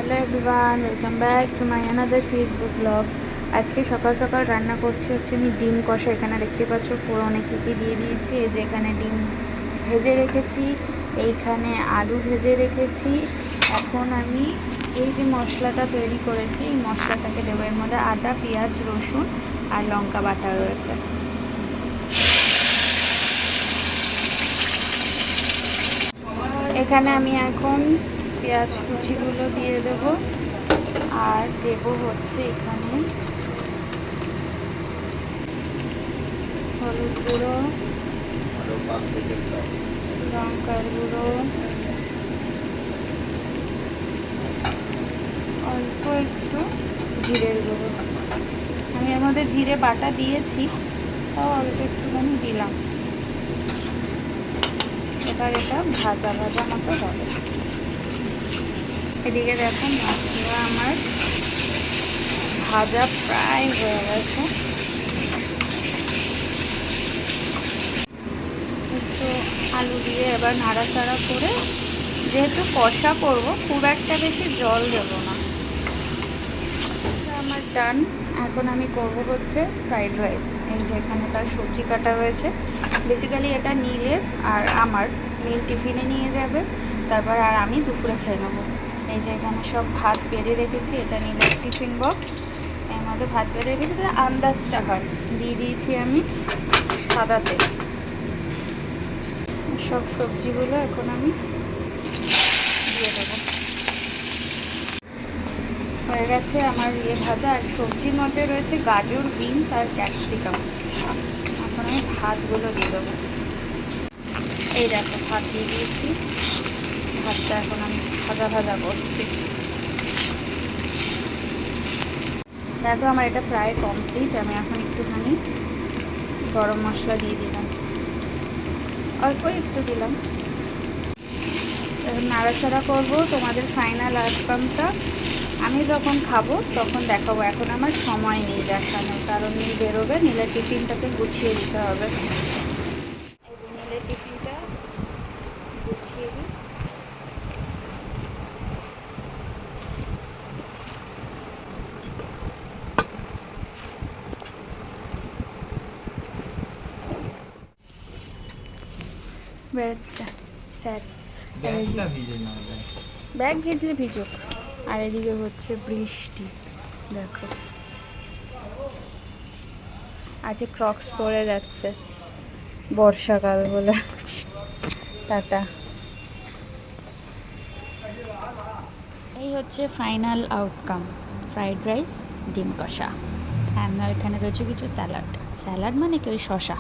Hello everyone, welcome back to my another Facebook blog. আজকে সকাল সকাল রান্না করছি হচ্ছে আমি ডিম কষা। এখানে দেখতে পাচ্ছ ফোড়নে কী কী দিয়ে দিয়েছি। এই যে এখানে ডিম ভেজে রেখেছি, এইখানে আলু ভেজে রেখেছি। এখন আমি এই যে মশলাটা তৈরি করেছি, এই মশলাটাকে দেবো। এর মধ্যে আদা, পেঁয়াজ, রসুন আর লঙ্কা বাটা রয়েছে। এখানে আমি এখন পেঁয়াজ কুচিগুলো দিয়ে দেব, আর দেব হচ্ছে এখানে হলুদ গুঁড়ো, লঙ্কার গুঁড়ো, অল্প একটু জিরের গুঁড়ো। আমি এর মধ্যে জিরে বাটা দিয়েছি, তাও অল্প একটুখানি দিলাম। এবার এটা ভাজা ভাজা মতো হবে। এদিকে দেখুন মশলা আমার ভাজা প্রায় হয়ে গেছে। একটু আলু দিয়ে এবার নাড়াচাড়া করে, যেহেতু কষা করবো খুব একটা বেশি জল দেব না। আমার ডান। এখন আমি করব হচ্ছে ফ্রাইড রাইস। এই যে এখানে তার সবজি কাটা হয়েছে। বেসিক্যালি এটা নীলের আর আমার, নীল টিফিনে নিয়ে যাবে, তারপর আর আমি দুপুরে খেয়ে নেবো। এই যে এখানে সব ভাত বেড়ে রেখেছি, এটা নীলের টিফিন বক্স। এর মধ্যে ভাত বেড়ে রেখেছি, তাহলে আন্দাজ টাকার দিয়ে দিয়েছি আমি সাদা তেল। সব সবজিগুলো এখন আমি দিয়ে দেবো। হয়ে গেছে আমার ভাজা। আর সবজির মধ্যে রয়েছে গাজর, বিনস আর ক্যাপসিকাম। এখন আমি ভাতগুলো দিয়ে দেবো। এই দেখো ভাত দিয়ে দিয়েছি। ভাতটা এখন আমি ভাজা ভাজা করছি। দেখো আমার এটা প্রায় কমপ্লিট। আমি এখন একটুখানি গরম মশলা দিয়ে দিলাম, অল্প একটু দিলাম। নাড়াচাড়া করবো। তোমাদের ফাইনাল আউটকামটা আমি যখন খাবো তখন দেখাবো। এখন আমার সময় নেই দেখানোর, কারণ নীল বেরোবে, নীলের টিফিনটাকে গুছিয়ে দিতে হবে। এই যে নীলের টিফিনটা গুছিয়ে দিই। বেরোচ্ছে স্যার, ব্যাগ ভিজলে ভিজুক। আর এদিকে হচ্ছে বৃষ্টি। দেখো আজকে ক্রক্স পরে যাচ্ছে, বর্ষাকাল বলে। টাটা। এই হচ্ছে ফাইনাল আউটকাম, ফ্রাইড রাইস, ডিম কষা। আর এখানে রয়েছে কিছু স্যালাড। স্যালাড মানে কি, ওই শশা।